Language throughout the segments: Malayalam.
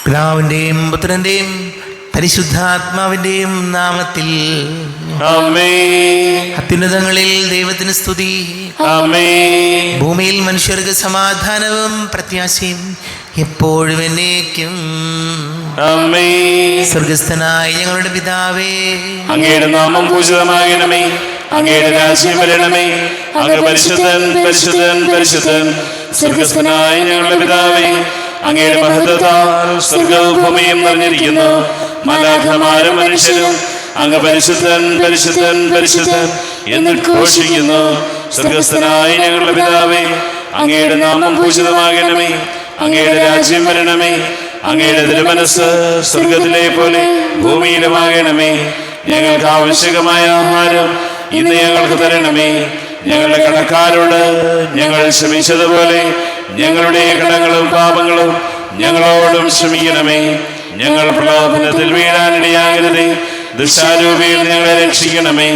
പിതാവിന്റെയും പുത്രന്റെയും പരിശുദ്ധാത്മാവിന്റെയും നാമത്തിൽ ആമേൻ. അത്യുന്നതങ്ങളിൽ ദൈവത്തിന് സ്തുതി. ആമേൻ. ഭൂമിയിൽ മനുഷ്യർക്ക് സമാധാനവും പ്രത്യാശയും എപ്പോഴും എന്നേക്കും. ആമേൻ. സ്വർഗസ്ഥനായ ഞങ്ങളുടെ പിതാവേ, അങ്ങയുടെ നാമം പൂജിതമാകണമേ. അങ്ങയുടെ രാജ്യം വരണമേ. അങ്ങ് പരിശുദ്ധൻ പരിശുദ്ധൻ പരിശുദ്ധൻ. സ്വർഗസ്ഥനായ ഞങ്ങളുടെ പിതാവേ, അങ്ങയുടെ മഹത്വത്താൽ സ്വർഗവും ഭൂമിയും നിറഞ്ഞിരിക്കുന്നു. മാലാഖമാരും മനുഷ്യരും അങ്ങ് പരിശുദ്ധൻ പരിശുദ്ധൻ പരിശുദ്ധൻ എന്ന് ഘോഷിക്കുന്നു. സ്വർഗസ്ഥനായ ഞങ്ങളുടെ പിതാവേ, അങ്ങയുടെ നാമം പൂജിതമാകണമേ. അങ്ങയുടെ രാജ്യം വരണമേ. അങ്ങയുടെ തിരുമനസ്സ് സ്വർഗത്തിലെ പോലെ ഭൂമിയിലുമാകണമേ. ഞങ്ങൾക്ക് ആവശ്യകമായ ആഹാരം ഇന്ന് ഞങ്ങൾക്ക് തരണമേ. ഞങ്ങളുടെ കടക്കാരോട് ഞങ്ങൾ ക്ഷമിച്ചതുപോലെ ഞങ്ങളുടെ കടങ്ങളും പാപങ്ങളും ഞങ്ങളോടും ക്ഷമിക്കണമേ. ഞങ്ങൾ പ്രലോഭനത്തിൽ വീഴാനിടയാകരുതേ. ദുഷ്ടാരൂപിയിൽ ഞങ്ങളെ രക്ഷിക്കണമേ.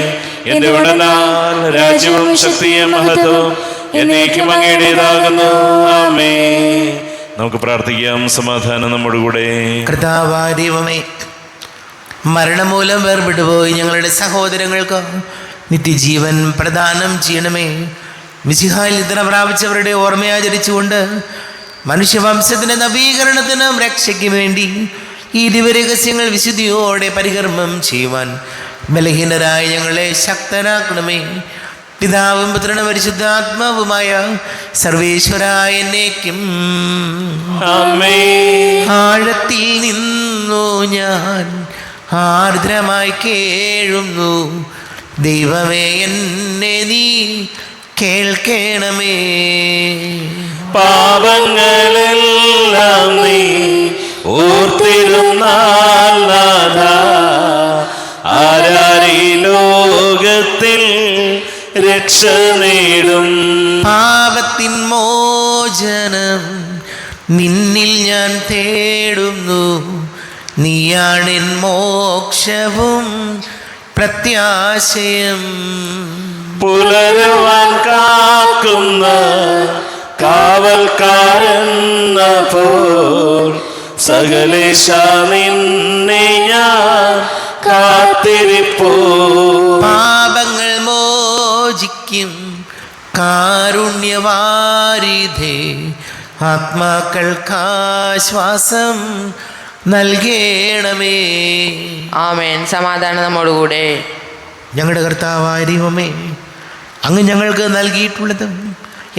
എന്തുകൊണ്ടെന്നാൽ രാജ്യവും ശക്തിയും മഹത്വവും എന്നേക്കും അങ്ങയുടേതാകുന്നു. ആമേൻ. നമുക്ക് പ്രാർത്ഥിക്കാം. സമാധാനം നമ്മുടെ കൂടെ. കർത്താവായ ദൈവമേ, മരണം മൂലം വേർപെട്ടുപോയി ഞങ്ങളുടെ സഹോദരങ്ങൾക്ക് നിത്യജീവൻ പ്രദാനം ചെയ്യണമേ. മിശിഹായിൽ നിദ്ര പ്രാപിച്ചവരുടെ ഓർമ്മയാചരിച്ചുകൊണ്ട് മനുഷ്യവംശത്തിന്റെ നവീകരണത്തിനും രക്ഷയ്ക്കും വേണ്ടി ഈ ദിവ്യരഹസ്യങ്ങൾ വിശുദ്ധിയോടെ പരികർമ്മം ചെയ്യുവാൻ ബലഹീനരായ ഞങ്ങളെ ശക്തരാക്കണമേ. പിതാവും പുത്രനും പരിശുദ്ധാത്മാവുമായ സർവേശ്വരായ എന്നേക്കും. ആമേൻ. ആഴത്തിൽ നിന്നു ഞാൻ ആർദ്രമായി കേഴുന്നു. ദൈവമേ, എന്നെ നീ കേൾക്കണമേ. പാപങ്ങളെല്ലാം നീ ഓർത്തിരുന്നാൽ നാഥാ, ആരാരീ ലോകത്തിൽ രക്ഷ നേടും. പാപത്തിൻ മോചനം നിന്നിൽ ഞാൻ തേടുന്നു. നീയാണെൻ മോക്ഷവും പ്രത്യാശയം. പുലരുവാൻ കാക്കുന്ന കാവൽക്കാരെന്ന പോൽ സകലേശ നിന്നെ ഞാൻ കാത്തിരിപ്പോ. പാപങ്ങൾ മോചിക്കും കാരുണ്യവാരിധേ, ആത്മാക്കൾക്കാശ്വാസം നൽകണമേ. ആമേൻ. സമാധാനം നമ്മോടുകൂടെ. ഞങ്ങളുടെ കർത്താവായ ദൈവമേ, അങ്ങ് ഞങ്ങൾക്ക് നൽകിയിട്ടുള്ളതും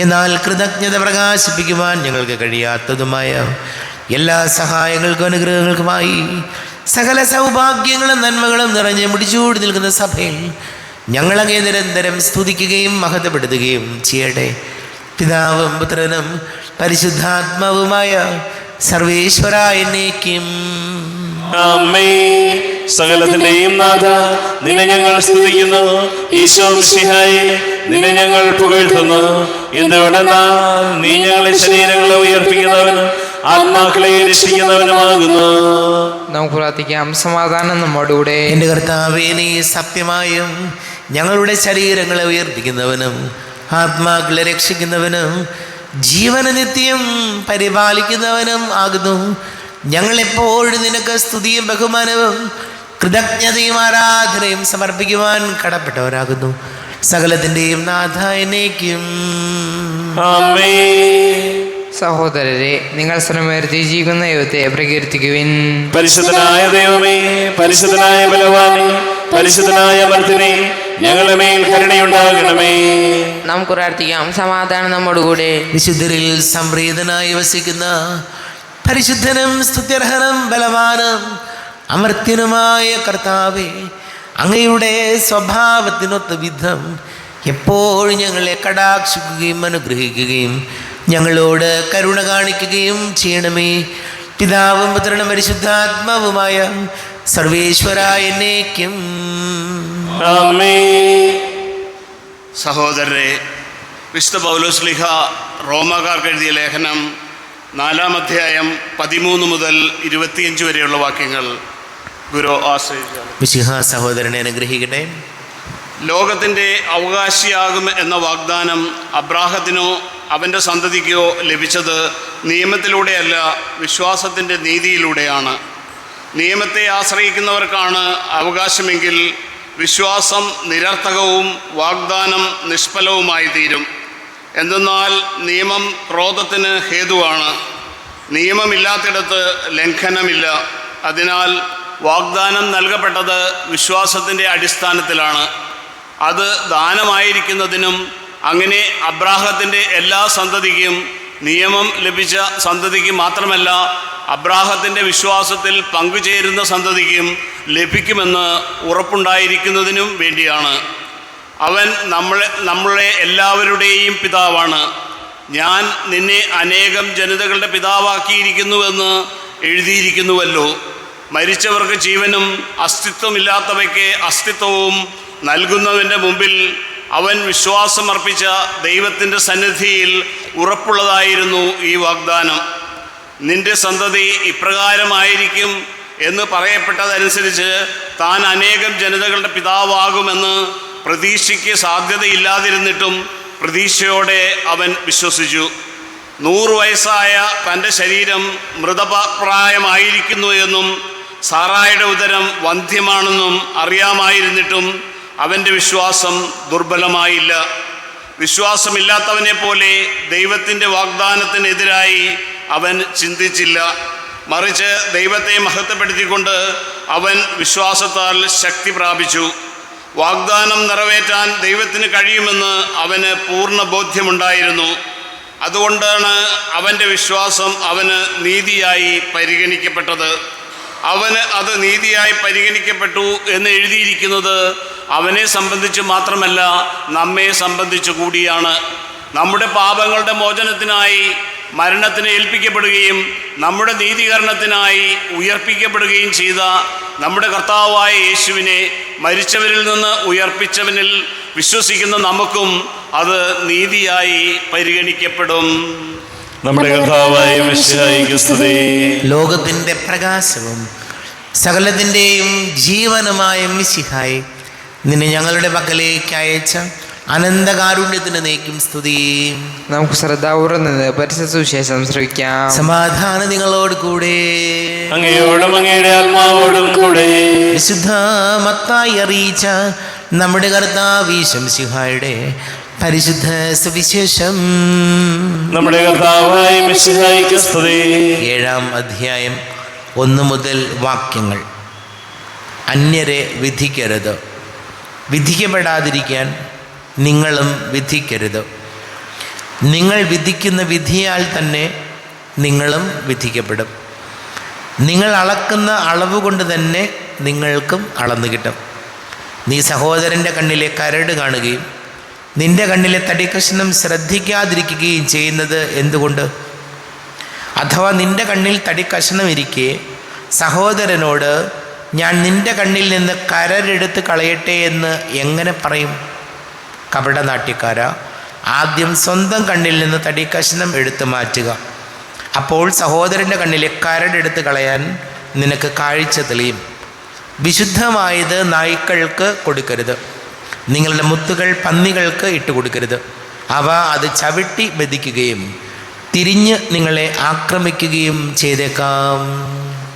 എന്നാൽ കൃതജ്ഞത പ്രകാശിപ്പിക്കുവാൻ ഞങ്ങൾക്ക് കഴിയാത്തതുമായ എല്ലാ സഹായങ്ങൾക്കും അനുഗ്രഹങ്ങൾക്കുമായി സകല സൗഭാഗ്യങ്ങളും നന്മകളും നിറഞ്ഞ് മുടിച്ചൂടി നിൽക്കുന്ന സഭയിൽ ഞങ്ങളങ്ങേ നിരന്തരം സ്തുതിക്കുകയും മഹത്വപ്പെടുത്തുകയും ചെയ്യട്ടെ. പിതാവും പുത്രനും പരിശുദ്ധാത്മാവുമായ സർവേശ്വരായ എന്നേക്കും. ആമേൻ. സകലത്തിന്റെയും നാഥ, നിന്നെ ഞങ്ങൾ സ്തുതിക്കുന്നു. ഈശോ മിശിഹായേ, നിന്നെ ഞങ്ങൾ പുകഴ്ത്തുന്നു. എന്തുകൊണ്ടെന്നാൽ നീ ഞങ്ങളെ ശരീരങ്ങളെ ഉയർപ്പിക്കുന്നവനും ആത്മാക്കളെ രക്ഷിക്കുന്നവനുമാകുന്നു. നമുക്ക് പ്രാർത്ഥിക്കാം. സമാധാനം നമ്മോടുകൂടെ. എൻ്റെ കർത്താവേ, നീ സത്യമായും ഞങ്ങളുടെ ശരീരങ്ങളെ ഉയർപ്പിക്കുന്നവനും ആത്മാക്കളെ രക്ഷിക്കുന്നവനും ജീവന നിത്യം പരിപാലിക്കുന്നവനും ആകുന്നു. ഞങ്ങളെപ്പോഴും നിനക്ക് സ്തുതിയും ബഹുമാനവും കൃതജ്ഞതയും ആരാധനയും സമർപ്പിക്കുവാൻ കടപ്പെട്ടവരാകുന്നു. സകലത്തിൻ്റെയും നാഥ എന്നേക്കും. ആമേൻ. സഹോദരരെ, നിങ്ങൾ ശ്രമേർത്തി ജീവിക്കുന്ന ദൈവത്തെ പ്രകീർത്തിക്കുവിൻ. പരിശുദ്ധനായ ദൈവമേ, പരിശുദ്ധനായ ബലവാനേ, പരിശുദ്ധനായ മർദ്ദനേ, ഞങ്ങളുടെ മേൽ കരുണയുണ്ടാകണമേ. നമുക്ക് പ്രാർത്ഥിക്കാം. സമാധാനം നമ്മോടുകൂടെ. വിശുദ്ധരിൽ സംപ്രീതനായി വസിക്കുന്ന പരിശുദ്ധനും സ്തുത്യർഹനും ബലവാനും അമർത്യനുമായ കർത്താവേ, അങ്ങയുടെ സ്വഭാവത്തിനൊത്ത വിധം എപ്പോഴും ഞങ്ങളെ കടാക്ഷിക്കുകയും അനുഗ്രഹിക്കുകയും ഞങ്ങളോട് കരുണ കാണിക്കുകയും ചെയ്യണമേ. പിതാവും പുത്രനും പരിശുദ്ധാത്മാവുമായ സർവേശ്വരായ എന്നേക്കും. ആമേൻ. സഹോദരരെ, വിശുദ്ധ പൗലോസ്ലീഹ റോമാക്കാർക്ക് എഴുതിയ ലേഖനം 4-ാം അധ്യായം 13 മുതൽ 25 വരെയുള്ള വാക്യങ്ങൾ ഗുരു ആശ്രയിച്ചു. മിശിഹ സഹോദരനെ അനുഗ്രഹിക്കട്ടെ. ലോകത്തിൻ്റെ അവകാശിയാകും എന്ന വാഗ്ദാനം അബ്രാഹത്തിനോ അവൻ്റെ സന്തതിക്കോ ലഭിച്ചത് നിയമത്തിലൂടെയല്ല, വിശ്വാസത്തിൻ്റെ നീതിയിലൂടെയാണ്. നിയമത്തെ ആശ്രയിക്കുന്നവർക്കാണ് അവകാശമെങ്കിൽ വിശ്വാസം നിരർത്ഥകവും വാഗ്ദാനം നിഷ്ഫലവുമായി തീരും. എന്തെന്നാൽ നിയമം ക്രോധത്തിന് ഹേതുവാണ്. നിയമമില്ലാത്തിടത്ത് ലംഘനമില്ല. അതിനാൽ വാഗ്ദാനം നൽകപ്പെട്ടത് വിശ്വാസത്തിൻ്റെ അടിസ്ഥാനത്തിലാണ്. അത് ദാനമായിരിക്കുന്നതിനും അങ്ങനെ അബ്രാഹത്തിൻ്റെ എല്ലാ സന്തതിക്കും, നിയമം ലഭിച്ച സന്തതിക്ക് മാത്രമല്ല, അബ്രാഹത്തിൻ്റെ വിശ്വാസത്തിൽ പങ്കുചേരുന്ന സന്തതിക്കും ലഭിക്കുമെന്ന് ഉറപ്പുണ്ടായിരിക്കുന്നതിനും വേണ്ടിയാണ്. അവൻ നമ്മളെ എല്ലാവരുടെയും പിതാവാണ്. ഞാൻ നിന്നെ അനേകം ജനതകളുടെ പിതാവാക്കിയിരിക്കുന്നുവെന്ന് എഴുതിയിരിക്കുന്നുവല്ലോ. മരിച്ചവർക്ക് ജീവനും അസ്തിത്വമില്ലാത്തവയ്ക്ക് അസ്തിത്വവും നൽകുന്നവൻ്റെ മുമ്പിൽ അവൻ വിശ്വാസമർപ്പിച്ച ദൈവത്തിൻ്റെ സന്നിധിയിൽ ഉറപ്പുള്ളതായിരുന്നു ഈ വാഗ്ദാനം. നിന്റെ സന്തതി ഇപ്രകാരമായിരിക്കും എന്ന് പറയപ്പെട്ടതനുസരിച്ച് താൻ അനേകം ജനതകളുടെ പിതാവാകുമെന്ന് പ്രതീക്ഷയ്ക്ക് സാധ്യതയില്ലാതിരുന്നിട്ടും പ്രതീക്ഷയോടെ അവൻ വിശ്വസിച്ചു. 100 വയസ്സായ തൻ്റെ ശരീരം മൃതപ്രായമായിരിക്കുന്നു എന്നും സാറായുടെ ഉദരം വന്ധ്യമാണെന്നും അറിയാമായിരുന്നിട്ടും അവൻ്റെ വിശ്വാസം ദുർബലമായില്ല. വിശ്വാസമില്ലാത്തവനെ പോലെ ദൈവത്തിൻ്റെ വാഗ്ദാനത്തിനെതിരായി അവൻ ചിന്തിച്ചില്ല. മറിച്ച് ദൈവത്തെ മഹത്വപ്പെടുത്തിക്കൊണ്ട് അവൻ വിശ്വാസത്താൽ ശക്തി പ്രാപിച്ചു. വാഗ്ദാനം നിറവേറ്റാൻ ദൈവത്തിന് കഴിയുമെന്ന് അവന് പൂർണ്ണ ബോധ്യമുണ്ടായിരുന്നു. അതുകൊണ്ടാണ് അവൻ്റെ വിശ്വാസം അവന് നീതിയായി പരിഗണിക്കപ്പെട്ടത്. അവന് അത് നീതിയായി പരിഗണിക്കപ്പെട്ടു എന്ന് എഴുതിയിരിക്കുന്നത് അവനെ സംബന്ധിച്ച് മാത്രമല്ല, നമ്മെ സംബന്ധിച്ചു കൂടിയാണ്. നമ്മുടെ പാപങ്ങളുടെ മോചനത്തിനായി മരണത്തിന് ഏൽപ്പിക്കപ്പെടുകയും നമ്മുടെ നീതീകരണത്തിനായി ഉയർപ്പിക്കപ്പെടുകയും ചെയ്ത നമ്മുടെ കർത്താവായ യേശുവിനെ മരിച്ചവരിൽ നിന്ന് ഉയർപ്പിച്ചവനിൽ വിശ്വസിക്കുന്ന നമുക്കും അത് നീതിയായി പരിഗണിക്കപ്പെടും. നമ്മുടെ കർത്താവായ മിശിഹായിക്ക് സ്തുതി. ലോകത്തിൻ്റെ പ്രകാശവും സകലത്തിൻ്റെയും ജീവനുമായ മിശിഹായി, നിന്നെ ഞങ്ങളുടെ പക്കലേക്ക് അയച്ച അനന്തകാരുണ്യത്തിന് നീക്കും സ്തുതി. നമുക്ക് ശ്രദ്ധാപൂർവ്വം നിന്ന് പരിശുദ്ധ സുവിശേഷം ശ്രവിക്കാം. സമാധാനം നിങ്ങളോട് കൂടെ. അങ്ങയോടും അങ്ങയുടെ ആത്മാവോടും കൂടെ. വിശുദ്ധ മത്തായി അറിയിച്ച നമ്മുടെ കർത്താവ് ഈശോ മിശിഹായുടെ പരിശുദ്ധ സുവിശേഷം. നമ്മുടെ കർത്താവായ മിശിഹായിക്ക് സ്തുതി. 7-ാം അധ്യായം 1 മുതൽ വാക്യങ്ങൾ. അന്യരെ വിധിക്കരുത്, വിധിക്കപ്പെടാതിരിക്കാൻ നിങ്ങളും വിധിക്കരുത്. നിങ്ങൾ വിധിക്കുന്ന വിധിയാൽ തന്നെ നിങ്ങളും വിധിക്കപ്പെടും. നിങ്ങൾ അളക്കുന്ന അളവ് കൊണ്ട് തന്നെ നിങ്ങൾക്കും അളന്നു കിട്ടും. നീ സഹോദരൻ്റെ കണ്ണിലെ കരട് കാണുകയും നിന്റെ കണ്ണിലെ തടിക്കഷ്ണം ശ്രദ്ധിക്കാതിരിക്കുകയും ചെയ്യുന്നത് എന്തുകൊണ്ട്? അഥവാ നിന്റെ കണ്ണിൽ തടിക്കഷ്ണം ഇരിക്കെ സഹോദരനോട് ഞാൻ നിന്റെ കണ്ണിൽ നിന്ന് കരടെടുത്ത് കളയട്ടെ എന്ന് എങ്ങനെ പറയും? കപടനാട്യക്കാരാ, ആദ്യം സ്വന്തം കണ്ണിൽ നിന്ന് തടിക്കഷ്ണം എടുത്തു മാറ്റുക. അപ്പോൾ സഹോദരൻ്റെ കണ്ണിലെ കരടെടുത്ത് കളയാൻ നിനക്ക് കാഴ്ച തെളിയും. വിശുദ്ധമായത് നായ്ക്കൾക്ക് കൊടുക്കരുത്. നിങ്ങളുടെ മുത്തുകൾ പന്നികൾക്ക് ഇട്ടുകൊടുക്കരുത്. അവ അത് ചവിട്ടി ബധിക്കുകയും തിരിഞ്ഞ് നിങ്ങളെ ആക്രമിക്കുകയും ചെയ്തേക്കാം.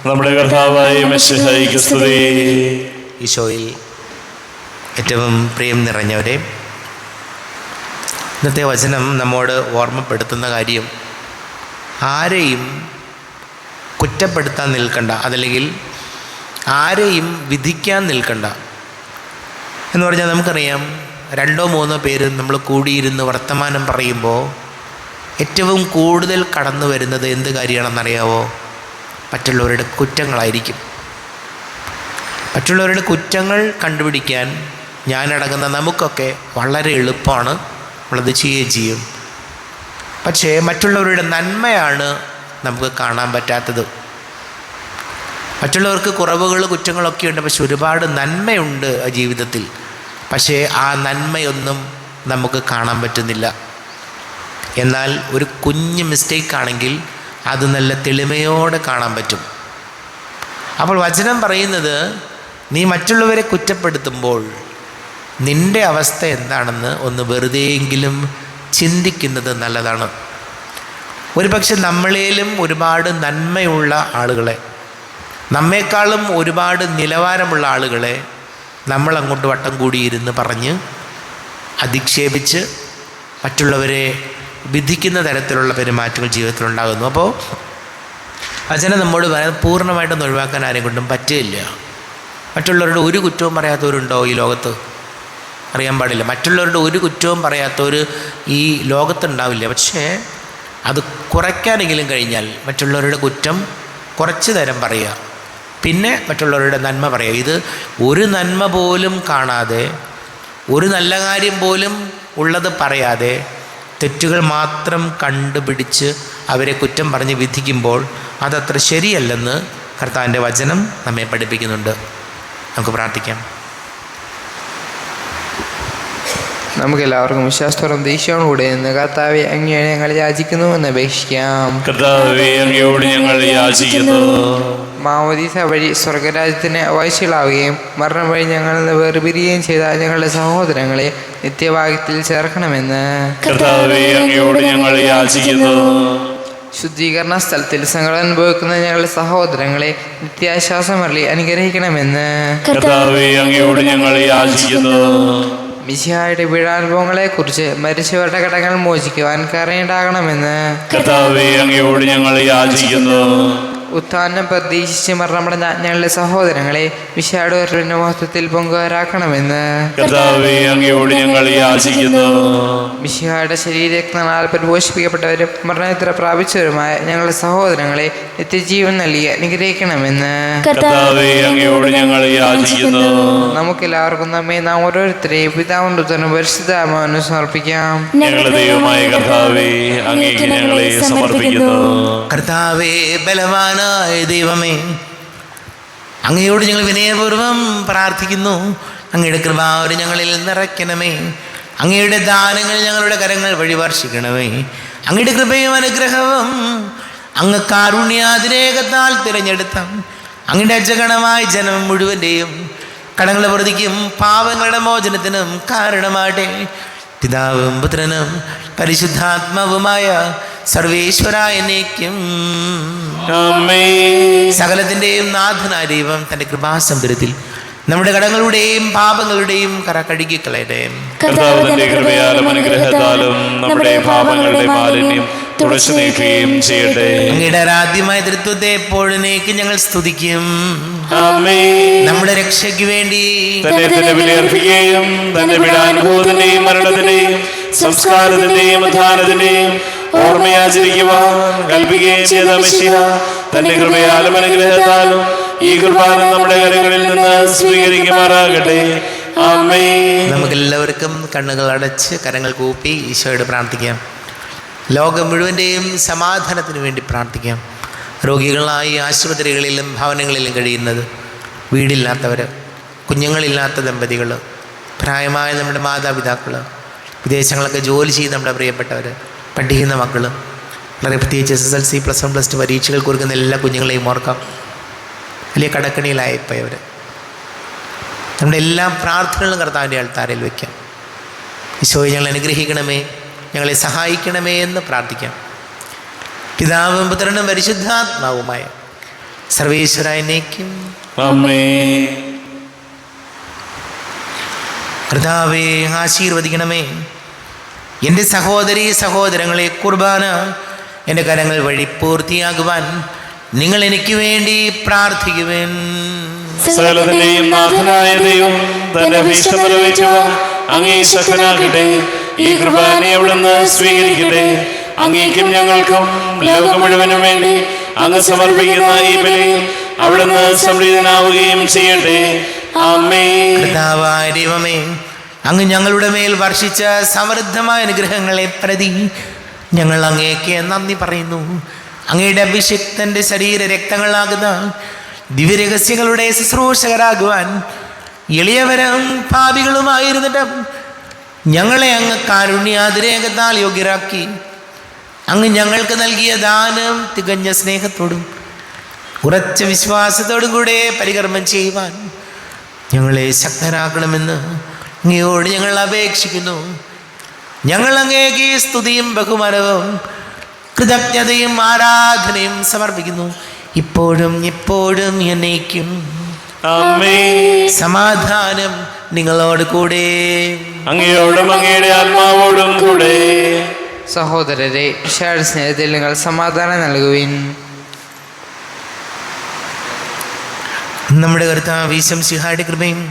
നമ്മുടെ കർത്താവായ മിശിഹായിക്ക് സ്തുതി. ഈശോയിൽ ഏറ്റവും പ്രിയം നിറഞ്ഞവരെ, ഇന്നത്തെ വചനം നമ്മോട് ഓർമ്മപ്പെടുത്തുന്ന കാര്യം, ആരെയും കുറ്റപ്പെടുത്താൻ നിൽക്കണ്ട, അതല്ലെങ്കിൽ ആരെയും വിധിക്കാൻ നിൽക്കണ്ട എന്ന് പറഞ്ഞാൽ നമുക്കറിയാം, 2-3 പേര് നമ്മൾ കൂടിയിരുന്ന് വർത്തമാനം പറയുമ്പോൾ ഏറ്റവും കൂടുതൽ കടന്നു വരുന്നത് എന്ത് കാര്യമാണെന്നറിയാവോ? മറ്റുള്ളവരുടെ കുറ്റങ്ങളായിരിക്കും. മറ്റുള്ളവരുടെ കുറ്റങ്ങൾ കണ്ടുപിടിക്കാൻ ഞാനടങ്ങുന്ന നമുക്കൊക്കെ വളരെ എളുപ്പമാണ്, നമ്മളത് ചെയ്യുകയും ചെയ്യും. പക്ഷേ മറ്റുള്ളവരുടെ നന്മയാണ് നമുക്ക് കാണാൻ പറ്റാത്തത്. മറ്റുള്ളവർക്ക് കുറവുകൾ കുറ്റങ്ങളൊക്കെ ഉണ്ട്, പക്ഷെ ഒരുപാട് നന്മയുണ്ട് ആ ജീവിതത്തിൽ. പക്ഷേ ആ നന്മയൊന്നും നമുക്ക് കാണാൻ പറ്റുന്നില്ല. എന്നാൽ ഒരു കുഞ്ഞ് മിസ്റ്റേക്കാണെങ്കിൽ അത് നല്ല തെളിമയോടെ കാണാൻ പറ്റും. അപ്പോൾ വചനം പറയുന്നത്, നീ മറ്റുള്ളവരെ കുറ്റപ്പെടുത്തുമ്പോൾ നിൻ്റെ അവസ്ഥ എന്താണെന്ന് ഒന്ന് വെറുതെയെങ്കിലും ചിന്തിക്കുന്നത് നല്ലതാണ്. ഒരുപക്ഷെ നമ്മളേലും ഒരുപാട് നന്മയുള്ള ആളുകളെ, നമ്മെക്കാളും ഒരുപാട് നിലവാരമുള്ള ആളുകളെ നമ്മൾ അങ്ങോട്ട് വട്ടം കൂടിയിരുന്ന് പറഞ്ഞ് അധിക്ഷേപിച്ച് മറ്റുള്ളവരെ വിധിക്കുന്ന തരത്തിലുള്ള പെരുമാറ്റങ്ങൾ ജീവിതത്തിലുണ്ടാകുന്നു. അപ്പോൾ അച്ഛനെ നമ്മോട് പറയാൻ പൂർണ്ണമായിട്ടൊന്നും ഒഴിവാക്കാൻ ആരെയും കൊണ്ടും പറ്റില്ല. മറ്റുള്ളവരുടെ ഒരു കുറ്റവും പറയാത്തവരുണ്ടോ ഈ ലോകത്ത്? അറിയാൻ പാടില്ല. മറ്റുള്ളവരുടെ ഒരു കുറ്റവും പറയാത്തവർ ഈ ലോകത്തുണ്ടാവില്ല. പക്ഷേ അത് കുറയ്ക്കാനെങ്കിലും കഴിഞ്ഞാൽ മറ്റുള്ളവരുടെ കുറ്റം കുറച്ച് നേരം പറയുക, പിന്നെ മറ്റുള്ളവരുടെ നന്മ പറയുക. ഇത് ഒരു നന്മ പോലും കാണാതെ, ഒരു നല്ല കാര്യം പോലും ഉള്ളത് പറയാതെ തെറ്റുകൾ മാത്രം കണ്ടുപിടിച്ച് അവരെ കുറ്റം പറഞ്ഞ് വിധിക്കുമ്പോൾ അതത്ര ശരിയല്ലെന്ന് കർത്താവിൻ്റെ വചനം നമ്മെ പഠിപ്പിക്കുന്നുണ്ട്. നമുക്ക് പ്രാർത്ഥിക്കാം. നമുക്കെല്ലാവർക്കും വിശ്വാസത്തോളം ദേഷ്യോടുകൂടെ നിന്ന് കർത്താവെ അങ്ങയെ ഞങ്ങൾ യാചിക്കുന്നു എന്ന് അപേക്ഷിക്കാം. കർത്താവേ, അങ്ങയോട് ഞങ്ങൾ യാചിക്കുന്നു. മാമോദീസ വഴി സ്വർഗരാജ്യത്തിന് അവകാശികളാവുകയും മരണം വഴി ഞങ്ങളിൽ നിന്ന് വേർപിരിയുകയും ചെയ്ത ഞങ്ങളുടെ സഹോദരങ്ങളെ നിത്യഭാഗ്യത്തിൽ ചേർക്കണമെന്ന് കർത്താവേ, അങ്ങയോട് ഞങ്ങൾ യാചിക്കുന്നു. ശുദ്ധീകരണ സ്ഥലത്തിൽ സങ്കടം അനുഭവിക്കുന്ന ഞങ്ങളുടെ സഹോദരങ്ങളെ നിത്യാശ്വാസമരളി അനുഗ്രഹിക്കണമെന്ന് കർത്താവേ, അങ്ങയോട് ഞങ്ങൾ യാചിക്കുന്നു. മിശിഹായുടെ പീഡാനുഭവങ്ങളെ കുറിച്ച് മരിച്ചവരുടെ കടങ്ങൾ മോചിക്കുവാൻ കരുണയുണ്ടാകണമെന്ന് കർത്താവേ, അങ്ങയോട് ഞങ്ങൾ യാചിക്കുന്നു. ഉത്ഥാനം പ്രതീക്ഷിച്ച് മരണമടഞ്ഞ ഞങ്ങളുടെ സഹോദരങ്ങളെ മിശിഹായുടെ ഉയർപ്പിന്റെ മഹത്വത്തിൽ പങ്കുവരാക്കണമെന്ന് കർത്താവേ, അങ്ങയോട് ഞങ്ങൾ യാചിക്കുന്നു. മിശിഹായുടെ ശരീരരക്തങ്ങളാൽ പരിപോഷിപ്പിക്കപ്പെട്ടവരും മരണത്തിൽ പ്രാപിച്ചവരുമായ ഞങ്ങളുടെ സഹോദരങ്ങളെ നിത്യജീവൻ നൽകി അനുഗ്രഹിക്കണമെന്ന് കർത്താവേ, അങ്ങയോട് ഞങ്ങൾ യാചിക്കുന്നു. നമുക്കെല്ലാവർക്കും നമ്മെ നാം ഓരോരുത്തരെയും പിതാവിന്റെ ഉത്തരം പരിശുദ്ധാത്മാവിന് സമർപ്പിക്കാം. ഞങ്ങളുടെ ദൈവമായ കർത്താവേ, അങ്ങേക്ക് ഞങ്ങളെ സമർപ്പിക്കുന്നു. കർത്താവേ, ബലവാനായ ദൈവമേ, അങ്ങയോട് ഞങ്ങൾ വിനയപൂർവ്വം പ്രാർത്ഥിക്കുന്നു. അങ്ങയുടെ കൃപാവരം ഞങ്ങളിൽ നിറയ്ക്കണമേ. അങ്ങയുടെ ദാനങ്ങൾ ഞങ്ങളുടെ കരങ്ങൾ വഴി വർഷിക്കണമേ. അങ്ങയുടെ കൃപയും അനുഗ്രഹവും അങ്ങ് കാരുണ്യാതിരേകത്താൽ തിരഞ്ഞെടുത്ത അങ്ങയുടെ അജഗണമായ ജനം മുഴുവൻ്റെയും കടങ്ങളുടെ പ്രതിക്കും പാപങ്ങളുടെ മോചനത്തിനും കാരണമാട്ടെ. പിതാവും പുത്രനും പരിശുദ്ധാത്മാവുമായ സർവേശ്വരായ എന്നേക്കും സകലത്തിൻ്റെയും നാഥനായ ദൈവം തൻ്റെ കൃപാസമുദ്രത്തിൽ നമ്മുടെ കടങ്ങളുടെയും പാപങ്ങളുടെയും കറ കഴുകിക്കളയട്ടെ. കർത്താവ് തന്റെ കൃപയാലും അനുഗ്രഹത്താലും നമ്മുടെ പാപങ്ങളുടെ മാലിന്യം തുടച്ചു നീക്കുകയും ചെയ്യട്ടെ. അങ്ങയുടെ ആരാധ്യമായ തൃത്വത്തെ എപ്പോഴേക്ക് ഞങ്ങൾ സ്തുതിക്കും. നമ്മുടെ രക്ഷയ്ക്ക് വേണ്ടി തന്നെ ബലിയർപ്പിക്കുകയും തന്റെ പീഡാനുഭവത്തിന്റെയും മരണത്തിന്റെയും സംസ്കാരത്തിന്റെയും ഉത്ഥാനത്തിന്റെയും ഓർമ്മയാചരിക്കുവാൻ കൽപ്പിക്കുകയും ചെയ്ത മിശിഹ തന്റെ കൃപയാലും അനുഗ്രഹത്താലും ഈ കുർബാന നമ്മുടെ കരങ്ങളിൽ നിന്ന് സ്വീകരിക്കുമാറാകട്ടെ. ആമേൻ. നമുക്കെല്ലാവർക്കും കണ്ണുകൾ അടച്ച് കരങ്ങൾ കൂപ്പി ഈശോയോട് പ്രാർത്ഥിക്കാം. ലോകം മുഴുവൻ്റെയും സമാധാനത്തിന് വേണ്ടി പ്രാർത്ഥിക്കാം. രോഗികളായി ആശുപത്രികളിലും ഭവനങ്ങളിലും കഴിയുന്നത്, വീടില്ലാത്തവർ, കുഞ്ഞുങ്ങളില്ലാത്ത ദമ്പതികൾ, പ്രായമായ നമ്മുടെ മാതാപിതാക്കൾ, വിദേശങ്ങളൊക്കെ ജോലി ചെയ്ത് നമ്മുടെ പ്രിയപ്പെട്ടവർ, പഠിക്കുന്ന മക്കൾ, വളരെ പ്രത്യേകിച്ച് SSLC, +1, +2 പരീക്ഷകൾ കൊടുക്കുന്ന എല്ലാ കുഞ്ഞുങ്ങളെയും ഓർക്കാം. വലിയ കടക്കണിയിലായിപ്പോയവർ. നമ്മുടെ എല്ലാ പ്രാർത്ഥനകളും കർത്താവിൻ്റെ ആൾത്താരയിൽ വയ്ക്കാം. ഈശോയെ ഞങ്ങൾ അനുഗ്രഹിക്കണമേ, ഞങ്ങളെ സഹായിക്കണമേ എന്ന് പ്രാർത്ഥിക്കാം. പിതാവും പുത്രനും പരിശുദ്ധാത്മാവുമായ സർവേശ്വരായ എന്നേക്കും ആമേൻ. കർത്താവേ, ആശീർവദിക്കണമേ. എൻ്റെ സഹോദരീ സഹോദരങ്ങളെ, കുർബാന എൻ്റെ കരങ്ങൾ വഴി പൂർത്തിയാകുവാൻ നിങ്ങൾ എനിക്ക് വേണ്ടി പ്രാർത്ഥിക്കുവേൻ. സകലത്തിന്റെയും നാഥനായ ദൈവം തന്റെ അഭീഷ്ടം നിറവേറ്റുവാൻ അങ്ങേ ശക്തനാകട്ടെ. ഈ കുർബാനയെ അവിടുന്ന് സ്വീകരിക്കട്ടെ. അങ്ങേക്കും ഞങ്ങൾക്കും ലോകം മുഴുവനും വേണ്ടി അങ്ങ് സമർപ്പിക്കുന്ന ഈ ബലിയിൽ അവിടുന്ന് സംപ്രീതനാവുകയും ചെയ്യട്ടെ. ആമേൻ. കർത്താവായ ദൈവമേ, അങ്ങ് ഞങ്ങളുടെ മേൽ വർഷിച്ച സമൃദ്ധമായ അനുഗ്രഹങ്ങളെ പ്രതി ഞങ്ങൾ അങ്ങേക്ക് നന്ദി പറയുന്നു. അങ്ങയുടെ അഭിഷിക്തൻ്റെ ശരീര രക്തങ്ങളാകുന്ന ദിവ്യരഹസ്യങ്ങളുടെ ശുശ്രൂഷകരാകുവാൻ എളിയവരും പാപികളുമായിരുന്നിട്ടും ഞങ്ങളെ അങ്ങ് കാരുണ്യാതിരേകത്താൽ യോഗ്യരാക്കി. അങ്ങ് ഞങ്ങൾക്ക് നൽകിയ ദാനം തികഞ്ഞ സ്നേഹത്തോടും ഉറച്ച വിശ്വാസത്തോടും കൂടെ പരികർമ്മം ചെയ്യുവാൻ ഞങ്ങളെ ശക്തരാക്കണമെന്ന് അങ്ങയോട് ഞങ്ങൾ അപേക്ഷിക്കുന്നു. ഞങ്ങൾ അങ്ങേക്ക് സ്തുതിയും ബഹുമാനവും കൃതജ്ഞതയും ആരാധനയും സമർപ്പിക്കുന്നു, ഇപ്പോഴും എപ്പോഴും എന്നേക്കും. ആമേൻ. സമാധാനം നിങ്ങളോട് കൂടെ. അങ്ങയോടും അങ്ങയുടെ ആത്മാവോടും കൂടെ. സഹോദരരെ, ഈശോയുടെ സ്നേഹത്തിൽ നിങ്ങൾ സമാധാനം നൽകുവിൻ. നമ്മുടെ കർത്താവ് ഈശോമിശിഹായുടെ കൃപയും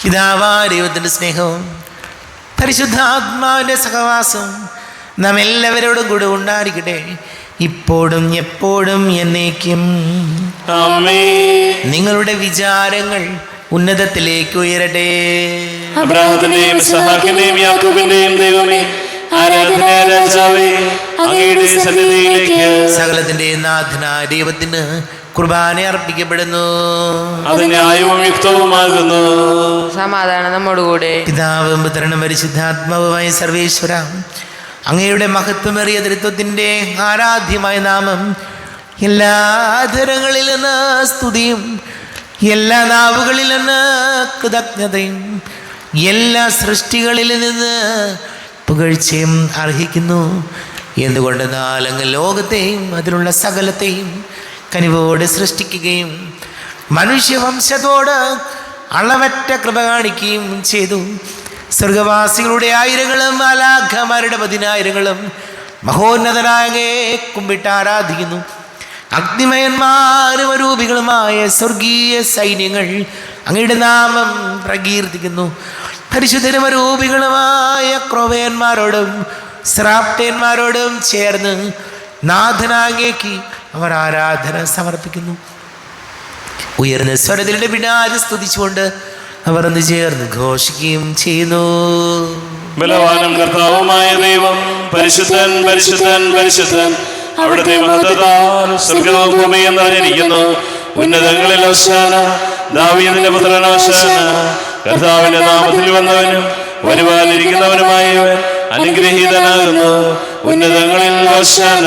പിതാവായ ദൈവത്തിൻ്റെ സ്നേഹവും പരിശുദ്ധാത്മാവിൻ്റെ സഹവാസവും നാം എല്ലാവരോടും കൂടെ ഉണ്ടായിരിക്കട്ടെ, ഇപ്പോഴും എപ്പോഴും എന്നേക്കും. ആമേൻ. നിങ്ങളുടെ വിചാരങ്ങൾ ഉന്നതത്തിലേക്ക് ഉയരട്ടെ. അബ്രാഹത്തിന്റെയും ഇസ്ഹാക്കിന്റെയും യാക്കോബിന്റെയും ദൈവമേ, ആരാധന രാജാവേ, അങ്ങയുടെ സന്നിധിയിലേക്ക് സകലത്തിന്റെ നാഥനായ ദൈവത്തിന് കുർബാന അർപ്പിക്കപ്പെടുന്നു. അത് ന്യായവും യുക്തവുമാകുന്നു. സമാധാനം നമ്മോടുകൂടെ. പിതാവും പുത്രനും പരിശുദ്ധാത്മാവുമായ സർവേശ്വര, അങ്ങയുടെ മഹത്വമേറിയ തൃത്വത്തിൻ്റെ ആരാധ്യമായ നാമം എല്ലാ ധരങ്ങളിൽ നിന്ന് സ്തുതിയും എല്ലാ നാവുകളിൽ നിന്ന് കൃതജ്ഞതയും എല്ലാ സൃഷ്ടികളിൽ നിന്ന് പുകഴ്ചയും അർഹിക്കുന്നു. എന്തുകൊണ്ടെന്നാൽ അങ്ങ് ലോകത്തെയും അതിലുള്ള സകലത്തെയും കനിവോടെ സൃഷ്ടിക്കുകയും മനുഷ്യവംശത്തോട് അളവറ്റ കൃപ കാണിക്കുകയും ചെയ്തു. സ്വർഗവാസികളുടെ ആയിരങ്ങളും മാലാഖമാരുടെ 10,000ങ്ങളും മഹോന്നതനായ കുമ്പിട്ട് ആരാധിക്കുന്നു. അഗ്നിമയന്മാരും അരൂപികളുമായ സ്വർഗീയ സൈന്യങ്ങൾ അങ്ങയുടെ നാമം പ്രകീർത്തിക്കുന്നു. പരിശുദ്ധരും അരൂപികളുമായ ക്രോവേന്മാരോടും ശ്രാപ്തന്മാരോടും ചേർന്ന് നാഥനാങ്ങേക്ക് അവർ ആരാധന സമർപ്പിക്കുന്നു. ഉയർന്ന സ്വരത്തിലെ പിന്നാലെ സ്തുതിച്ചുകൊണ്ട് അവർ ഒന്ന് ചേർന്ന് ഘോഷിക്കുകയും ചെയ്യുന്നു. ബലവാനും കർത്താവുമായ ദൈവം, പരിശുദ്ധൻ പരിശുദ്ധൻ പരിശുദ്ധൻ, അവിടുത്തെ മഹത്വത്താൽ സ്വർഗ്ഗവും ഭൂമിയും നിറഞ്ഞിരിക്കുന്നു. ഉന്നതങ്ങളിൽ ഹോശാന, ദാവീദിന്റെ പുത്രൻ ഹോശാന. കർത്താവിന്റെ നാമത്തിൽ വന്നവനും വരുവാനിരിക്കുന്നവനുമായവൻ അനുഗ്രഹീതനാകുന്നു. ഉന്നതങ്ങളിൽ ഹോശാന.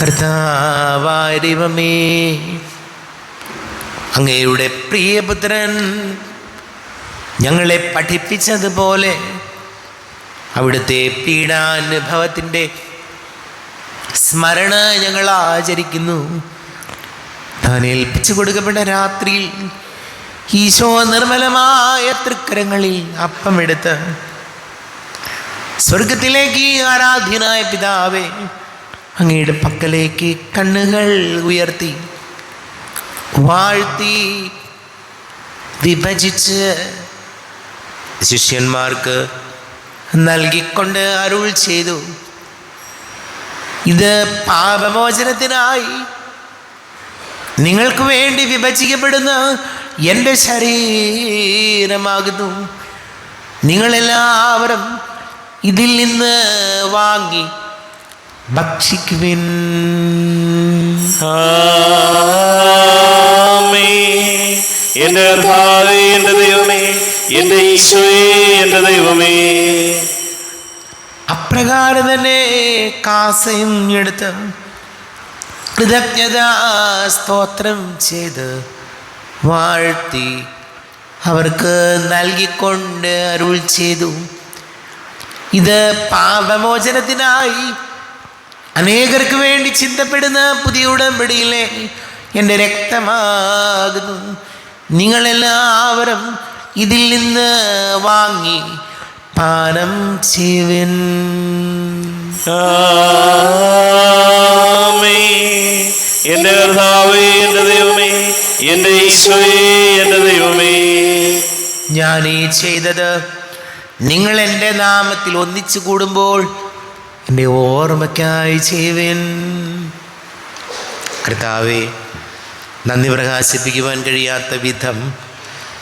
കർത്താവായ ദൈവമേ, അങ്ങയുടെ പ്രിയപുത്രൻ ഞങ്ങളെ പഠിപ്പിച്ചതുപോലെ അവിടുത്തെ പീഡാനുഭവത്തിൻ്റെ സ്മരണ ഞങ്ങൾ ആചരിക്കുന്നു. താൻ ഏൽപ്പിച്ചു കൊടുക്കപ്പെട്ട രാത്രിയിൽ ഈശോ നിർമ്മലമായ തൃക്കരങ്ങളിൽ അപ്പമെടുത്ത് സ്വർഗത്തിലേക്ക് ആരാധ്യനായ പിതാവേ, അങ്ങയുടെ പക്കലേക്ക് കണ്ണുകൾ ഉയർത്തി വാഴ്ത്തി വിഭജിച്ച് ശിഷ്യന്മാർക്ക് നൽകിക്കൊണ്ട് അരുൾ ചെയ്തു, ഇത് പാപമോചനത്തിനായി നിങ്ങൾക്ക് വേണ്ടി വിഭജിക്കപ്പെടുന്ന എൻ്റെ ശരീരമാകുന്നു. നിങ്ങളെല്ലാവരും ഇതിൽ നിന്ന് വാങ്ങി ഭക്ഷിക്കുവിൻ. ആമേൻ. എന്റെ കർത്താവേ, എന്റെ ദൈവമേ, എന്റെ ഈശോയേ, എന്റെ ദൈവമേ. അപ്രകാരം തന്നെ കാസയും എടുത്ത് കൃതജ്ഞതാ സ്തോത്രം ചെയ്ത് വാഴ്ത്തി അവർക്ക് നൽകിക്കൊണ്ട് അരുൾ ചെയ്തു, ഇത് പാപമോചനത്തിനായി അനേകർക്ക് വേണ്ടി ചിന്തപ്പെടുന്ന പുതിയ ഉടമ്പടിയിലെ എൻ്റെ രക്തമാകുന്നു. നിങ്ങളെല്ലാവരും ഇതിൽ നിന്ന് വാങ്ങി പാനം ചെയ്യുവിൻ. ആമേൻ. എന്റെ കർത്താവേ, എന്റെ ദൈവമേ, എന്റെ ഈശോയേ, എന്റെ ദൈവമേ. ഞാൻ ഈ ചെയ്തത് നിങ്ങൾ എൻ്റെ നാമത്തിൽ ഒന്നിച്ചു കൂടുമ്പോൾ എൻ്റെ ഓർമ്മയ്ക്കായി ചെയ്യുവിൻ. കർത്താവേ, നന്ദി പ്രകാശിപ്പിക്കുവാൻ കഴിയാത്ത വിധം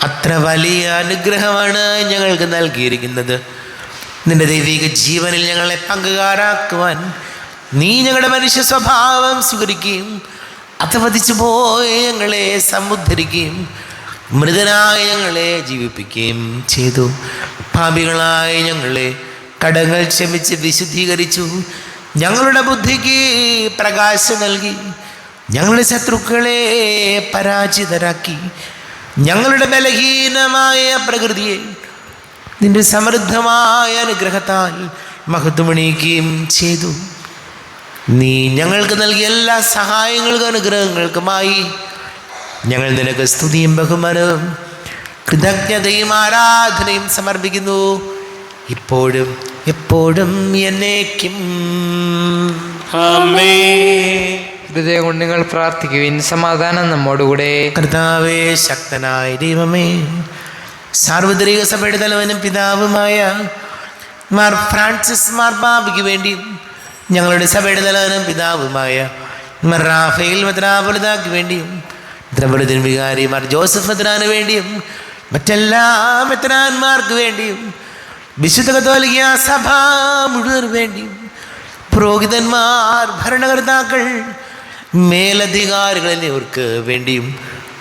അത്ര വലിയ അനുഗ്രഹമാണ് ഞങ്ങൾക്ക് നൽകിയിരിക്കുന്നത്. നിന്റെ ദൈവിക ജീവനിൽ ഞങ്ങളെ പങ്കുകാരാക്കുവാൻ നീ ഞങ്ങളുടെ മനുഷ്യ സ്വഭാവം സ്വീകരിക്കുകയും അധപതിച്ചു പോയ ഞങ്ങളെ സമുദ്ധരിക്കുകയും മൃതനായ ഞങ്ങളെ ജീവിപ്പിക്കുകയും ചെയ്തു. പാപികളായ ഞങ്ങളെ കടങ്ങൾ ക്ഷമിച്ച് വിശുദ്ധീകരിച്ചു. ഞങ്ങളുടെ ബുദ്ധിക്ക് പ്രകാശം നൽകി. ഞങ്ങളുടെ ശത്രുക്കളെ പരാജിതരാക്കി. ഞങ്ങളുടെ ബലഹീനമായ പ്രകൃതിയെ നിന്റെ സമൃദ്ധമായ അനുഗ്രഹത്താൽ മഹത്വമണിയിക്കുകയും ചെയ്തു. നീ ഞങ്ങൾക്ക് നൽകിയ എല്ലാ സഹായങ്ങൾക്കും അനുഗ്രഹങ്ങൾക്കുമായി ഞങ്ങൾ നിനക്ക് സ്തുതിയും ബഹുമാനവും കൃതജ്ഞതയും ആരാധനയും സമർപ്പിക്കുന്നു, ഇപ്പോഴും എപ്പോഴും എന്നേക്കും. ഹൃദയം കൊണ്ട് നിങ്ങൾ പ്രാർത്ഥിക്കുവിൻ. സമാധാനം നമ്മോടുകൂടെ. കർത്താവേ, ശക്തനായ ദൈവമേ, സാർവത്രിക സഭയുടെ തലവനും പിതാവുമായ മാർ ഫ്രാൻസിസ് മാർപ്പാപ്പയ്ക്ക് വേണ്ടിയും ഞങ്ങളുടെ സഭയുടെ തലവനും പിതാവുമായ മാർ റാഫേൽ മെത്രാപ്പൊലീത്തായ്ക്ക് വേണ്ടിയും മെത്രാപ്പൊലീത്തൻ വികാരി മാർ ജോസഫ് മെത്രാന് വേണ്ടിയും മറ്റെല്ലാ മെത്രാന്മാർക്ക് വേണ്ടിയും വിശുദ്ധ കത്തോലിക്ക സഭ മുഴുവൻ വേണ്ടിയും പുരോഹിതന്മാർ, ഭരണകർത്താക്കൾ, മേലധികാരികൾ എന്നിവർക്ക് വേണ്ടിയും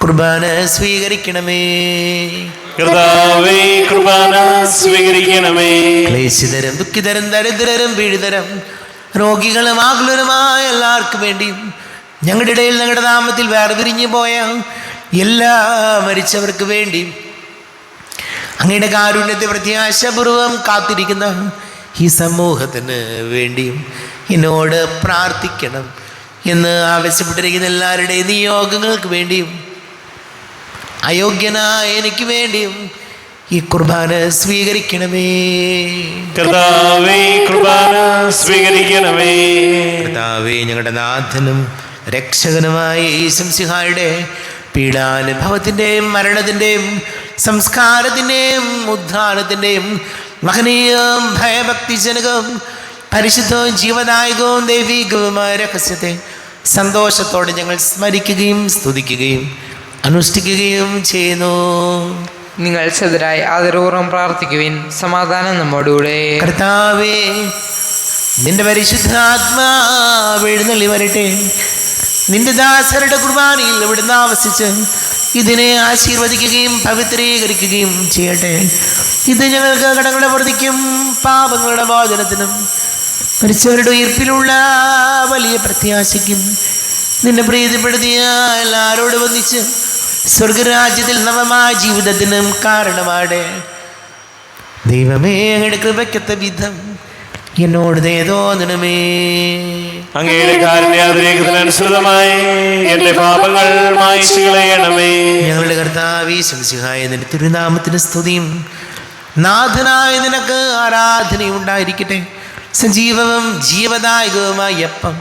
കുർബാന സ്വീകരിക്കണമേ. കർത്താവേ, കുർബാന സ്വീകരിക്കണമേ. ക്ലേശിതരും ദുഃഖിതരും ദരിദ്രരും പീഡിതരും രോഗികളും ആകുലരുമായ എല്ലാവർക്കും വേണ്ടിയും ഞങ്ങളുടെ ഇടയിൽ ഞങ്ങളുടെ നാമത്തിൽ വേർപിരിഞ്ഞു പോയ എല്ലാ മരിച്ചവർക്ക് വേണ്ടിയും അങ്ങയുടെ കാരുണ്യത്തെ പ്രത്യാശപൂർവം കാത്തിരിക്കുന്ന ഈ സമൂഹത്തിന് വേണ്ടിയും എന്നോട് പ്രാർത്ഥിക്കണം എന്ന് ആവശ്യപ്പെട്ടിരിക്കുന്ന എല്ലാവരുടെയും നിയോഗങ്ങൾക്ക് വേണ്ടിയും അയോഗ്യനായ എനിക്ക് വേണ്ടിയും ഈ കുർബാന സ്വീകരിക്കണമേ. കർത്താവേ, കുർബാന സ്വീകരിക്കണമേ. കർത്താവേ, ഞങ്ങളുടെ നാഥനും രക്ഷകനുമായ ഈശംസിഹായുടെ പീഡാനുഭവത്തിൻ്റെയും മരണത്തിൻ്റെയും സംസ്കാരത്തിൻ്റെയും ഉദ്ധാനത്തിൻ്റെയും മഹനീയവും ഭയഭക്തിജനകവും പരിശുദ്ധവും ജീവദായകവും ദൈവികവുമായ രഹസ്യത്തെ സന്തോഷത്തോടെ ഞങ്ങൾ സ്മരിക്കുകയും സ്തുതിക്കുകയും അനുഷ്ഠിക്കുകയും ചെയ്യുന്നു. നിങ്ങൾ സദരായി ആദരപൂർവ്വം പ്രാർത്ഥിക്കുവിൻ. സമാധാനം നമ്മോടുകൂടെ. കർത്താവേ, നിന്റെ പരിശുദ്ധാത്മാവ് എഴുന്നള്ളി വരട്ടെ. നിന്റെ ദാസരുടെ കുർബാനയിൽ ഇവിടുന്ന് ആവസിച്ച് ഇതിനെ ആശീർവദിക്കുകയും പവിത്രീകരിക്കുകയും ചെയ്യട്ടെ. ഇത് ഞങ്ങൾക്ക് കടങ്ങളുടെ പ്രതിക്കും പാപങ്ങളുടെ മോചനത്തിനും മരിച്ചവരുടെ ഉയർപ്പിലുള്ള വലിയ പ്രത്യാശയ്ക്കും നിന്നെ പ്രീതിപ്പെടുത്തിയ എല്ലാവരോട് വന്നിച്ച് സ്വർഗരാജ്യത്തിൽ നവമായ ജീവിതത്തിനും കാരണമാടെ. ദൈവമേ, അങ്ങയുടെ കൃപയ്ക്കൊത്ത വിധം എന്നോട് തോന്നണമേ. അങ്ങയുടെ കാരുണ്യാതിരേഖത്തിനനുസൃതമായി എന്റെ പാപങ്ങൾ മായ്ച്ചു കളയണമേ. ഞങ്ങളുടെ കർത്താവേ, ശംസിഹായ നിന്റെ തിരുനാമത്തിന് സ്തുതിയും നാഥനായ നിനക്ക് ആരാധനയും ഉണ്ടായിരിക്കട്ടെ. സജീവവും ജീവദായകവുമായ അപ്പം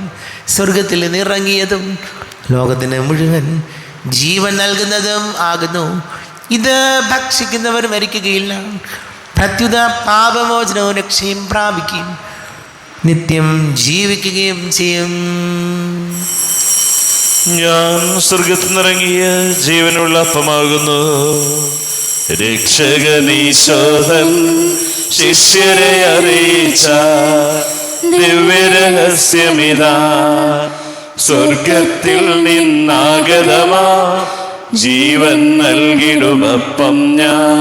സ്വർഗത്തിൽ നിന്നിറങ്ങിയതും ലോകത്തിന് മുഴുവൻ ജീവൻ നൽകുന്നതും ആകുന്നു. ഇത് ഭക്ഷിക്കുന്നവർ മരിക്കുകയില്ല, പ്രത്യുത പാപമോചനവും രക്ഷയും പ്രാപിക്കുകയും നിത്യം ജീവിക്കുകയും ചെയ്യും. ഞാൻ സ്വർഗത്തിൽ നിന്നിറങ്ങിയ ജീവനുള്ള അപ്പമാകുന്നു. രക്ഷകനീശോധൻ ശിഷ്യരെ അറിയിച്ച ദിവ്യരഹസ്യമിതാ, സ്വർഗത്തിൽ നിന്നാഗതമാ ജീവൻ നൽകിടുമപ്പം ഞാൻ.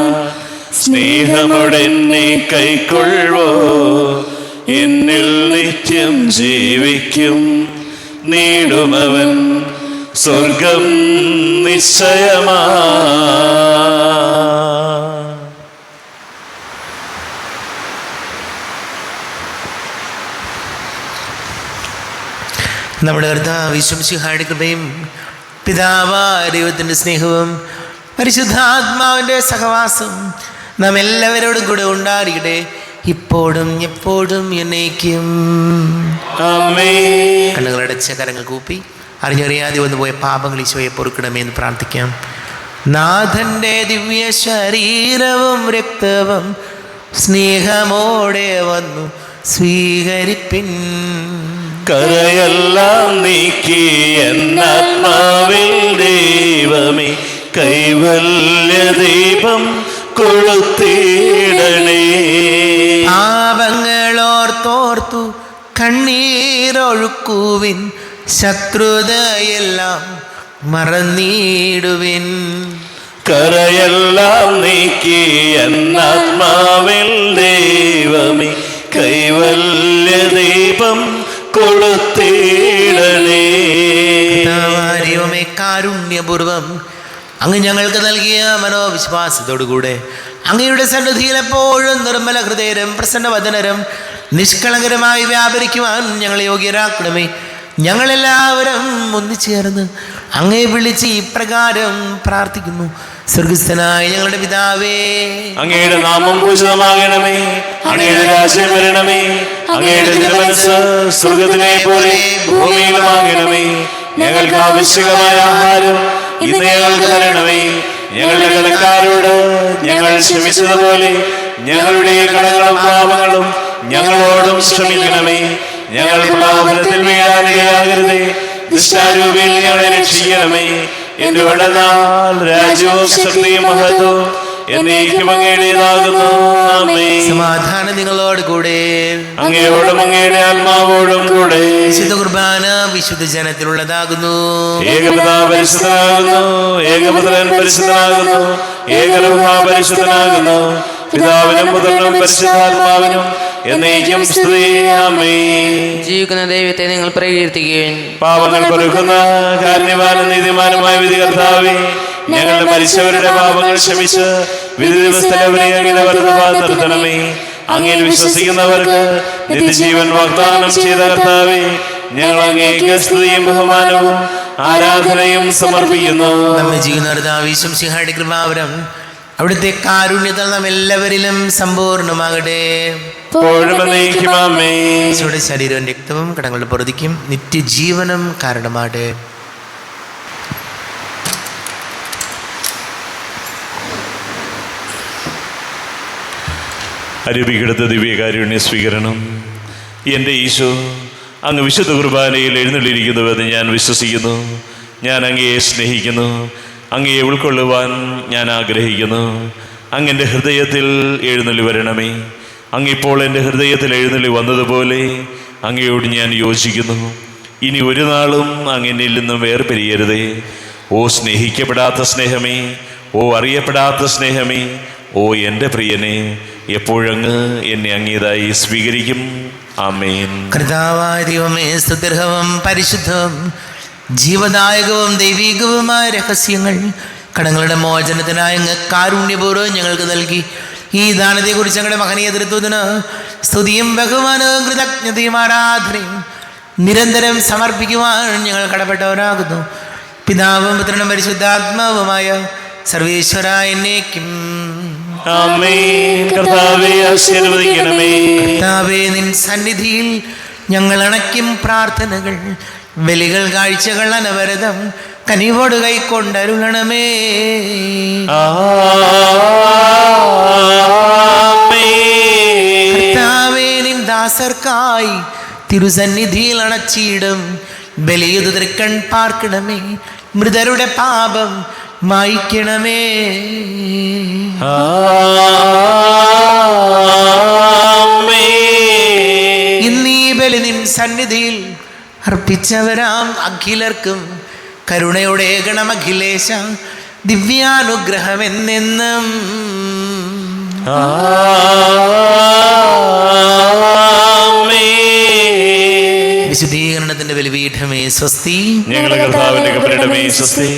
സ്നേഹമോടെന്നെ കൈക്കൊള്ളുവോ, എന്നിൽ നിത്യം ജീവിക്കും. നേടുമവൻ സ്വർഗം നിശ്ചയമാ. നമ്മുടെ കർത്താവ് ഈശോമിശിഹായുടെ കൃപയും പിതാവായ ദൈവത്തിൻ്റെ സ്നേഹവും പരിശുദ്ധാത്മാവിൻ്റെ സഹവാസവും നാം എല്ലാവരോടും കൂടെ ഉണ്ടായിരിക്കട്ടെ, ഇപ്പോഴും എപ്പോഴും എന്നേക്കും. ആമേൻ. കണ്ണുകളടച്ച കരങ്ങൾ കൂപ്പി അറിഞ്ഞറിയാതെ വന്നു പോയ പാപങ്ങൾ ഈശോയെ പൊറുക്കണമേ എന്ന് പ്രാർത്ഥിക്കാം. നാഥൻ്റെ ദിവ്യ ശരീരവും രക്തവും സ്നേഹമോടെ വന്നു സ്വീകരിപ്പിൻ. കരയെല്ലാം നീക്കി എന്നാത്മാവിൽ ദൈവമേ കൈവല്യ ദീപം കൊളുത്തിടണേ. പാപങ്ങളോർത്തോർത്തു കണ്ണീരൊഴുക്കുവിൻ, ശത്രുതയെല്ലാം മറന്നിടുവിൻ. കരയെല്ലാം നീക്കി എന്നാത്മാവിൽ ദൈവമേ കൈവല്യ ദീപം കൊളുത്തിടണേ. ദൈവമേ, കാരുണ്യപൂർവം അങ്ങ് ഞങ്ങൾക്ക് നൽകിയ മനോവിശ്വാസത്തോടുകൂടെ അങ്ങയുടെ സന്നിധിയിൽ എപ്പോഴും നിർമ്മല ഹൃദയരും പ്രസന്നവദനരും നിഷ്കളങ്കരമായി വ്യാപരിക്കുവാൻ ഞങ്ങളെ യോഗ്യരാക്കണമേ. ഞങ്ങളെല്ലാവരും ഒന്നുചേർന്ന് അങ്ങേ വിളിച്ച് ഇപ്രകാരം പ്രാർത്ഥിക്കുന്നു. സ്വർഗസ്ഥനായ ഞങ്ങളുടെ പിതാവേ, അങ്ങയുടെ നാമം പൂജിതമാകണമേ. അങ്ങയുടെ രാജ്യം വരണമേ. അങ്ങയുടെ തിരുമനസ്സ് സ്വർഗത്തിലെ പോലെ ഭൂമിയിലുമാകണമേ. ഞങ്ങൾക്ക് ആവശ്യമായ ആഹാരം ഇന്ന് ഞങ്ങൾക്ക് തരണമേ. ഞങ്ങളുടെ കടക്കാരോട് ഞങ്ങൾ ക്ഷമിച്ചതുപോലെ ഞങ്ങളുടെ കടങ്ങളും പാപങ്ങളും ഞങ്ങളോടും ക്ഷമിക്കണമേ. ഞങ്ങൾ പ്രലോഭനത്തിൽ വീഴാനിടയാകരുതേ. ദുഷ്ടാരൂപിയിൽ ഞങ്ങളെ രക്ഷിക്കണമേ. എന്തുകൊണ്ടെന്നാൽ രാജ്യവും ശക്തിയും മഹത്വവും എന്നേക്കും അങ്ങയുടേതാകുന്നു. ആമേൻ. സമാധാനം നിങ്ങളോട് കൂടെ. അങ്ങയോടും അങ്ങയുടെ ആത്മാവോടും കൂടെ. വിശുദ്ധ കുർബാന വിശുദ്ധ ജനത്തിലുള്ളതാകുന്നു. ഏകപിതാവ് പരിശുദ്ധനാകുന്നു. ഏകപുത്രൻ പരിശുദ്ധനാകുന്നു. ഏകരൂഹ പരിശുദ്ധനാകുന്നു. പിതാവിനും പുത്രനും പരിശുദ്ധാത്മാവിനും എന്നേക്കും സ്തുതി. ആമേൻ. ജീവിക്കുന്ന ദൈവത്തെ നിങ്ങൾ പ്രകീർത്തിക്കുകയും പാപങ്ങൾ പൊറുക്കുന്ന കാരുണ്യവാനും നീതിമാനുമായ വിധികർത്താവേ, ഞങ്ങളുടെ മരിച്ചവരുടെ പാപങ്ങൾ ക്ഷമിച്ച് വിധി ദിവസത്തിലെ നിർത്തണമേ. അങ്ങയിൽ വിശ്വസിക്കുന്നവർക്ക് നിത്യജീവൻ വാഗ്ദാനം ചെയ്ത കർത്താവേ, ഞങ്ങൾ അങ്ങേക്ക് സ്തുതിയും ബഹുമാനവും ആരാധനയും സമർപ്പിക്കുന്നു. നമ്മെ ജീവിതം സിംഹയുടെ കൃപാവരം അവിടുത്തെ കാരുണ്യത്താൽ നാം എല്ലാവരിലും സമ്പൂർണ്ണമാകട്ടെ. ശരീരവും രക്തവും കടങ്ങളുടെ പൊറുതിക്കും നിത്യജീവനം കാരണമാകട്ടെ. അരൂപിക്കെടുത്ത ദിവ്യകാരുണ്യ സ്വീകരണം. എൻ്റെ ഈശോ, അങ്ങ് വിശുദ്ധ കുർബാനയിൽ എഴുന്നള്ളിയിരിക്കുന്നുവെന്ന് ഞാൻ വിശ്വസിക്കുന്നു. ഞാൻ അങ്ങയെ സ്നേഹിക്കുന്നു. അങ്ങയെ ഉൾക്കൊള്ളുവാൻ ഞാൻ ആഗ്രഹിക്കുന്നു. അങ്ങെൻ്റെ ഹൃദയത്തിൽ എഴുന്നള്ളി വരണമേ. അങ്ങിപ്പോൾ എൻ്റെ ഹൃദയത്തിൽ എഴുന്നള്ളി വന്നതുപോലെ അങ്ങയോട് ഞാൻ യോജിക്കുന്നു. ഇനി ഒരു നാളും അങ്ങെന്നിൽ നിന്നും വേർപിരിയരുതേ. ഓ സ്നേഹിക്കപ്പെടാത്ത സ്നേഹമേ, ഓ അറിയപ്പെടാത്ത സ്നേഹമേ, ഓ എൻ്റെ പ്രിയനെ, എപ്പോഴങ്ങ് എന്നെ അങ്ങേതായി സ്വീകരിക്കും. ആമേൻ. കർത്താവായ ദൈവമേ, സ്തുത്യർഹവും പരിശുദ്ധവും ജീവദായകവും ദൈവികവുമായ രഹസ്യങ്ങൾ കടങ്ങളുടെ മോചനത്തിനായി അങ്ങ് കാരുണ്യപൂർവ്വം ഞങ്ങൾക്ക് നൽകി. ഈ ദാനത്തെക്കുറിച്ച് ഞങ്ങളുടെ മഹനീയ തൃത്വത്തിന് സ്തുതിയും ബഹുമാനവും കൃതജ്ഞതയും ആരാധനയും നിരന്തരം സമർപ്പിക്കുവാൻ ഞങ്ങൾ കടപ്പെട്ടവരാകുന്നു. പിതാവും പുത്രനും പരിശുദ്ധാത്മാവുമായ സർവേശ്വര എന്നേക്കും. കർത്താവേ, നിൻ സന്നിധിയിൽ ഞങ്ങൾ അണയ്ക്കും പ്രാർത്ഥനകൾ, ബലികൾ, കാഴ്ചകൾ അനവരതം കനിവോട് കൈക്കൊണ്ടരുളണമേ. കർത്താവേ, നിൻ ദാസർക്കായി തിരുസന്നിധിയിൽ അണച്ചിടും ബലിയുത് തൃക്കൺ പാർക്കണമേ. മൃതരുടെ പാപം മായ്ക്കണമേ. ഇന്നീ ബലി നിൻ സന്നിധിയിൽ അർപ്പിച്ചവരാം അഖിലർക്കും കരുണയുടെ ഗണമഖിലേശ ദിവ്യാനുഗ്രഹം എന്നെന്നും. വിശുദ്ധീകരണത്തിന്റെ ബലിപീഠമേ സ്വസ്തി. ഞങ്ങളുടെ കർത്താവിന്റെ കബറിടമേ സ്വസ്തി.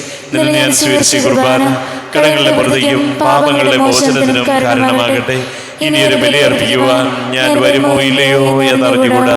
ഞാൻ സ്വീകരിച്ച കുർബാന കടങ്ങളുടെ പൊറുതിക്കും പാപങ്ങളുടെ മോചനത്തിനും കാരണമാകട്ടെ. ഇനിയൊരു ബലി അർപ്പിക്കുവാൻ ഞാൻ വരുമോ ഇല്ലയോ എന്നറിഞ്ഞുകൂടാ.